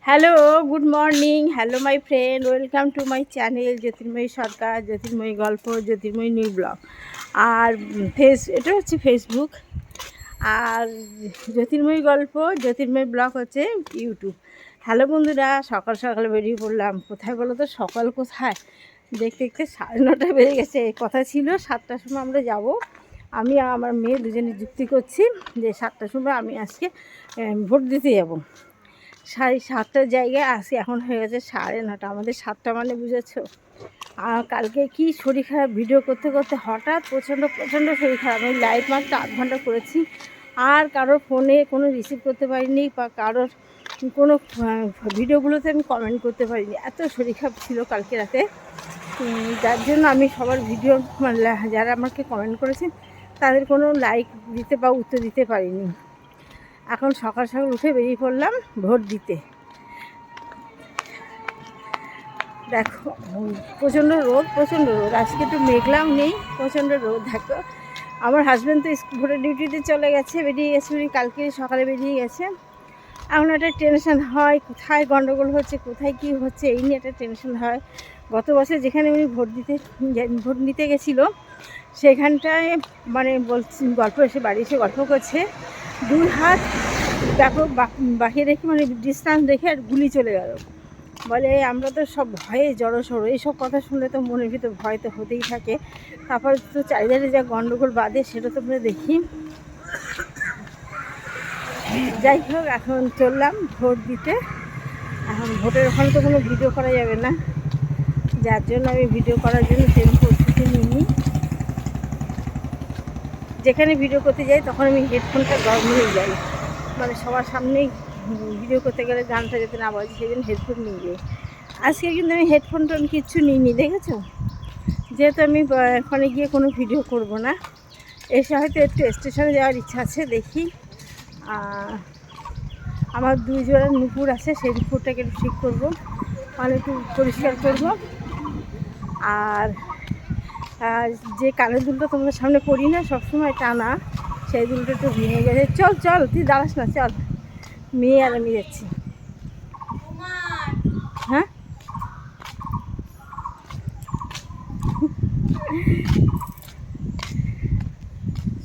Hello, good morning. Hello my friend, welcome to my channel Jyotirmoyee Sarkar, Jyotirmoyee গল্প, Jyotirmoyee new blog. আর এটা হচ্ছে Facebook, আর জ্যোতির্ময়ী গল্প, জ্যোতির্ময়ী blog হচ্ছে ইউটিউব। হ্যালো বন্ধুরা, সকাল সকাল বেরিয়ে পড়লাম। কোথায় বলো তো, সকাল কোথায়? দেখতে দেখতে 9:30 বেজে গেছে। কথা ছিল 7টার সময় আমরা যাব। আমি আর আমার মেয়ে দুজনে যুক্তি করছি যে 7টার সময় আমি আজকে ভোট দিতে যাব। 7:30 জায়গায় আসি, এখন হয়ে গেছে 9:30। আমাদের 7টা মানে বুঝেছো। আর কালকে কি শরীর খারাপ, ভিডিও করতে করতে হঠাৎ প্রচণ্ড প্রচণ্ড শরীর খারাপ। আমি লাইভ মাত্র 8 ঘন্টা করেছি, আর কারোর ফোনে কোনো রিসিভ করতে পারিনি, বা কারোর কোনো ভিডিওগুলোতে আমি কমেন্ট করতে পারিনি। এত শরীর খারাপ ছিল কালকে রাতে, যার জন্য আমি সবার ভিডিও মানে যারা আমাকে কমেন্ট করেছেন তাদের কোনো লাইক দিতে বা উত্তর দিতে পারিনি। এখন সকাল সকাল উঠে বেরিয়ে পড়লাম ভোট দিতে। দেখো, প্রচণ্ড রোদ, প্রচণ্ড রোদ। আজকে একটু মেঘলাও নেই, প্রচণ্ড রোদ। দেখো, আমার হাজব্যান্ড তো ভোটের ডিউটিতে চলে গেছে, বেরিয়ে গেছে, উনি কালকে সকালে বেরিয়ে গেছে। এখন একটা টেনশন হয়, কোথায় গণ্ডগোল হচ্ছে, কোথায় কী হচ্ছে, এই নিয়ে একটা টেনশন হয়। গত বছর যেখানে উনি ভোট নিতে গেছিলো, সেখানটায় মানে বলছি, বাড়ি এসে গল্প করছে, 2 হাত ব্যাপক বাহিয়ে রেখে, মানে ডিস্টেন্স রেখে, আর গুলি চলে গেল। বলে আমরা তো সব ভয়ে জড়সড়, এইসব কথা শুনলে তো মনের ভিতর ভয় তো হতেই থাকে। তারপর তো চারিধারে যা গণ্ডগোল বাঁধে সেটা তো আমরা দেখি। যাই হোক, এখন চললাম ভোট দিতে। এখন ভোটের ওখানে তো কোনো ভিডিও করা যাবে না, যার জন্য আমি ভিডিও করার জন্য সেরকম প্রস্তুতি নিইনি। যেখানে ভিডিও করতে যাই তখন আমি হেডফোনটা গরম হয়ে যাই, মানে সবার সামনেই ভিডিও করতে গেলে গানটা যাতে না বাজে, সেই জন্য হেডফোন নিয়ে যাই। আজকে কিন্তু আমি হেডফোন টোন কিচ্ছু নিইনি, দেখেছো? যেহেতু আমি ওখানে গিয়ে কোনো ভিডিও করব না, এসে হয়তো একটু স্টেশনে যাওয়ার ইচ্ছা আছে, দেখি। আমার 2 জোড়া নুপুর আছে, সেই নুপুরটাকে একটু ঠিক করবো, মানে একটু পরিষ্কার করব। আর যে কানের দুলটা তোমাদের সামনে পড়ি না সবসময় টানা, সেই দুলটা একটু ভেঙে গেছে। চল চল, তুই দাঁড়াস না, চল। মেয়ে আর আমি যাচ্ছি। হ্যাঁ,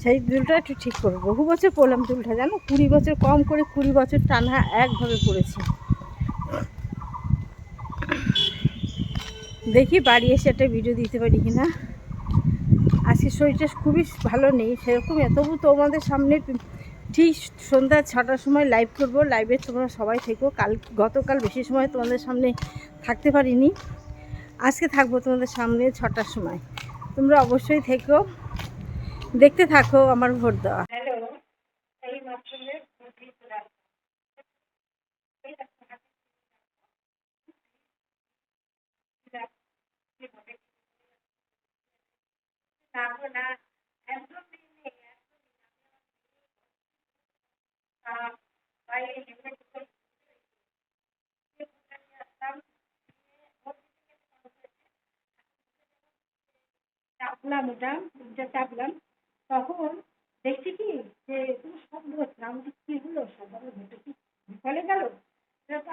সেই দুলটা একটু ঠিক করবো। বহু বছর পড়লাম দুলটা, জানো, 20 বছর, কম করে 20 বছর টানা একভাবে পড়েছি। দেখি বাড়ি এসে একটা ভিডিও দিতে পারি কিনা। আজকে শরীরটা খুবই ভালো নেই সেরকম, তবু তোমাদের সামনে ঠিক সন্ধ্যা 6টার সময় লাইভ করব। লাইভে তোমরা সবাই থেকো। গতকাল বেশি সময় তোমাদের সামনে থাকতে পারিনি, আজকে থাকবো তোমাদের সামনে 6টার সময়। তোমরা অবশ্যই থেকো, দেখতে থাকো আমার ভোট দেওয়া। হ্যালো, এই মাত্র চাপলাম, ওটা চাপলাম, তখন দেখছি কি যে কোনো শব্দ হচ্ছে না। আমি কি হলো, সবার ভোটে কি বিফলে গেল?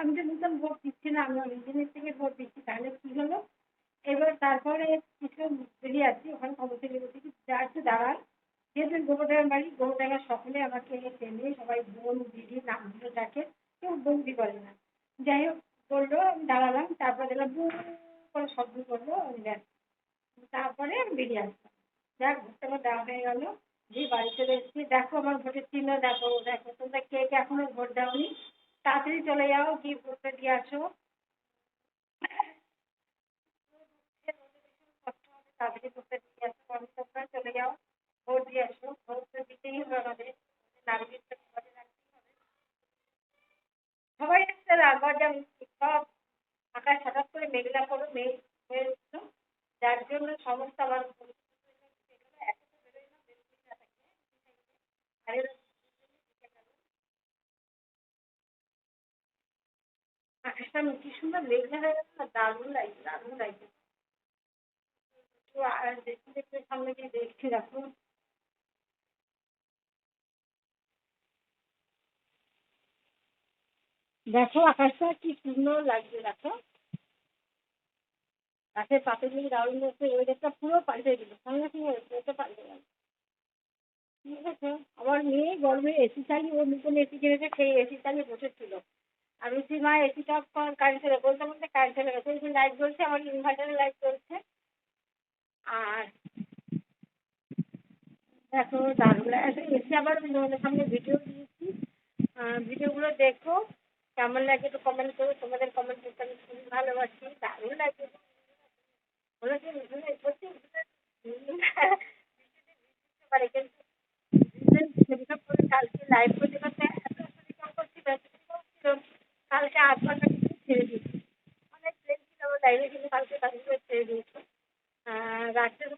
আমি তো বুঝলাম ভোট দিচ্ছি না, আমি অনেক দিনের থেকে ভোট দিচ্ছি, তাহলে কি হলো? এবার তারপরে কিছু বেরিয়ে আসছি, ওখানে খবর থেকে বলছি কি যা একটু দাঁড়ান। যেহেতু গোবরডাঙ্গার বাড়ি, গোবরডাঙ্গা সকলে আমাকে চেনে, সবাই বোন দিদি নামগুলো ডাকে, কেউ বন্দি করে না। যাই হোক, বললো, আমি দাঁড়ালাম, তারপর দেখলাম বু করে শব্দ করলো, আমি ব্যাস, তারপরে আমি বেরিয়ে আসলাম। যাক, ভোটটা আমার দেওয়া হয়ে গেল। যে বাড়ি চলে এসেছি, দেখো আমার ভোটের চিহ্ন, দেখো দেখো, তোমরা কে কে এখনো ভোট দাওনি, তাড়াতাড়ি চলে যাও, গিয়ে ভোটটা দিয়ে আসো। কষ্ট হবে, তাড়াতাড়ি ভোটটা দিয়ে আসো, কারণ তোমরা চলে যাও, ভোট দিয়ে আসো। ভোট তো দিতেই হবে আমাদের, নাগরিকত্ব সবাই রাখতেই হবে। সবাই একটা রাখবার যেমন সব আকাশ হঠাৎ করে মেঘলা করে মেঘ হয়ে উঠলো, যার জন্য সমস্ত আমার আকাশটা কি সুন্দর মেঘলা হয়ে গেছে না, দারুণ লাগছে, দারুণ লাগছে। তো আর দেখতে দেখতে সামনে গিয়ে দেখছি, দেখো দেখো আকাশটা কি সুন্দর লাগছে, দেখো গাছের পাতাগুলো দারুণ হচ্ছে, ওয়েদারটা পুরো পাল্টে দিল, সঙ্গে সঙ্গে ওয়েদারটা পাল্টে গেল। ঠিক আছে, আমার মেয়ে গরমে এসি চালিয়ে, ওর নতুন এসি কিনেছে, সেই এসি চালিয়ে বসেছিল। আমি বলছি মা এসিটা কারেন্ট চলে, বলতে বলতে কারেন্ট চলে গেছে, এই যে লাইট জ্বলছে, আমার ইনভার্টারে লাইট জ্বলছে। আর দেখো দারুণ লাগে এসে, আবার তোমাদের সামনে ভিডিও দিয়েছি, ভিডিওগুলো দেখো, কেমন লাগে একটু কমেন্ট করো, তোমাদের কমেন্ট করতে আমি খুবই ভালোবাসি, দারুণ লাগে। বলেছি সত্যি পারে কিন্তু সেসব করে কালকে লাইভ করতে করতে এত শরীর কম করছিল, এত শরীর কম ছিল, কালকে 8 ঘন্টা কিন্তু ছেড়ে দিয়েছি। অনেক ট্রেন ছিল আমার লাইভে, কিন্তু কালকে কাজগুলো ছেড়ে দিয়েছি। রাত্রে তো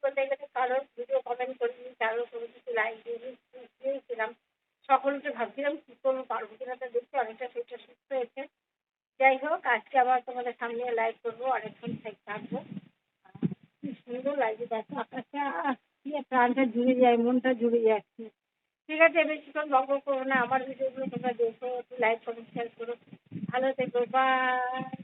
বলতে গেলে কারোর ভিডিও কমেন্ট করিনি, কারোর কোনো কিছু লাইক দিয়েছিলাম। সকলকে ভাবছিলাম কী করবো, পারবো কিনা, তো দেখছি অনেকটা শরীরটা সুস্থ হয়েছে। যাই হোক, আজকে আবার তোমাদের সামনে লাইভ করবো, অনেকক্ষণ থাকবো। কি সুন্দর লাগছে, দেখো আকাশটা, প্রাণটা জুড়ে যায়, মনটা জুড়ে যাচ্ছে। ঠিক আছে, বেশিক্ষণ বক বক করবো না, আমার ভিডিওগুলো তোমরা দেখো, একটু লাইক কমেন্ট শেয়ার করো। ভালো থেকো, বাই।